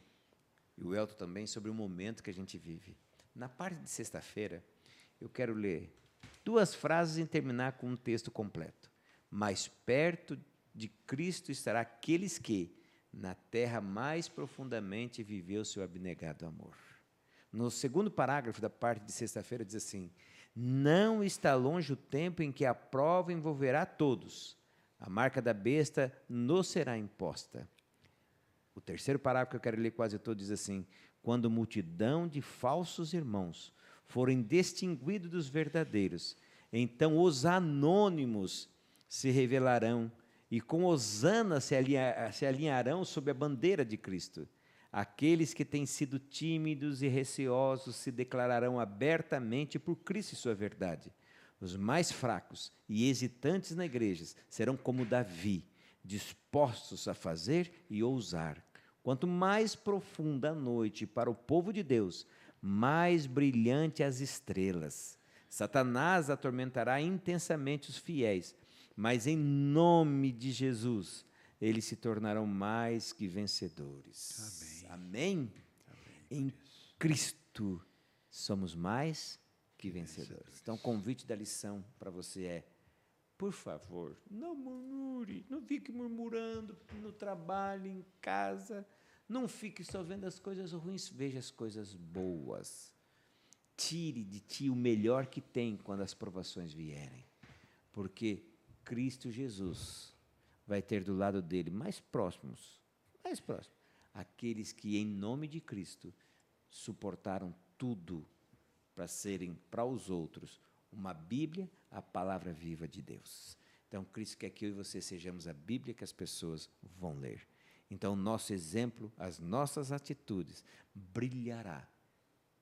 e o Elton também, sobre o momento que a gente vive. Na parte de sexta-feira, eu quero ler 2 frases e terminar com um texto completo. Mais perto de Cristo estará aqueles que, na terra mais profundamente, viveu seu abnegado amor. No segundo parágrafo da parte de sexta-feira diz assim: não está longe o tempo em que a prova envolverá todos. A marca da besta nos será imposta. O terceiro parágrafo que eu quero ler quase todo diz assim: quando multidão de falsos irmãos forem distinguidos dos verdadeiros, então os anônimos se revelarão e com hosana se alinharão sob a bandeira de Cristo. Aqueles que têm sido tímidos e receosos se declararão abertamente por Cristo e sua verdade. Os mais fracos e hesitantes na igreja serão como Davi, dispostos a fazer e ousar. Quanto mais profunda a noite para o povo de Deus, mais brilhante as estrelas. Satanás atormentará intensamente os fiéis, mas em nome de Jesus, eles se tornarão mais que vencedores. Amém? Em Cristo somos mais que vencedores. Então, o convite da lição para você é: por favor, não murmure, não fique murmurando no trabalho, em casa, não fique só vendo as coisas ruins, veja as coisas boas. Tire de ti o melhor que tem quando as provações vierem, porque Cristo Jesus vai ter do lado dele mais próximos, aqueles que em nome de Cristo suportaram tudo para serem para os outros uma Bíblia, a palavra viva de Deus. Então, Cristo quer que eu e você sejamos a Bíblia que as pessoas vão ler. Então, o nosso exemplo, as nossas atitudes brilhará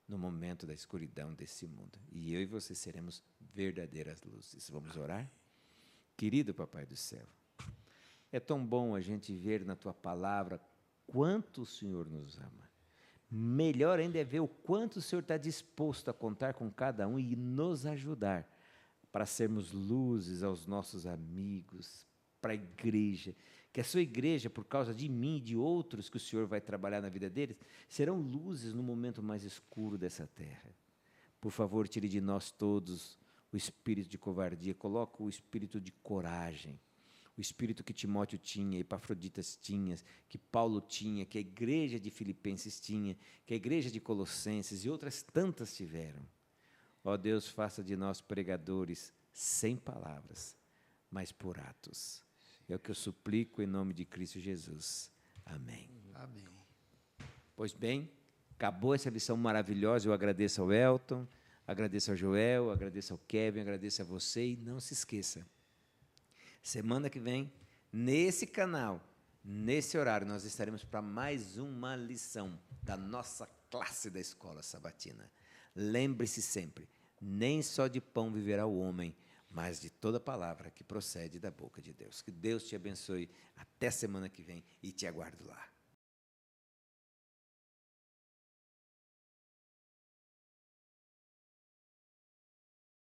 no momento da escuridão desse mundo. E eu e você seremos verdadeiras luzes. Vamos orar? Querido Papai do céu, é tão bom a gente ver na Tua palavra quanto o Senhor nos ama. Melhor ainda é ver o quanto o Senhor está disposto a contar com cada um e nos ajudar para sermos luzes aos nossos amigos, para a igreja. Que a sua igreja, por causa de mim e de outros que o Senhor vai trabalhar na vida deles, serão luzes no momento mais escuro dessa terra. Por favor, tire de nós todos o espírito de covardia, coloque o espírito de coragem, o o espírito que Timóteo tinha, Epafroditas tinha, que Paulo tinha, que a igreja de Filipenses tinha, que a igreja de Colossenses e outras tantas tiveram. Ó Deus, faça de nós pregadores sem palavras, mas por atos. É o que eu suplico em nome de Cristo Jesus. Amém. Amém. Pois bem, acabou essa lição maravilhosa. Eu agradeço ao Elton, agradeço ao Joel, agradeço ao Kevin, agradeço a você. E não se esqueça, semana que vem, nesse canal, nesse horário, nós estaremos para mais uma lição da nossa classe da Escola Sabatina. Lembre-se sempre, nem só de pão viverá o homem, mas de toda palavra que procede da boca de Deus. Que Deus te abençoe. Até semana que vem e te aguardo lá.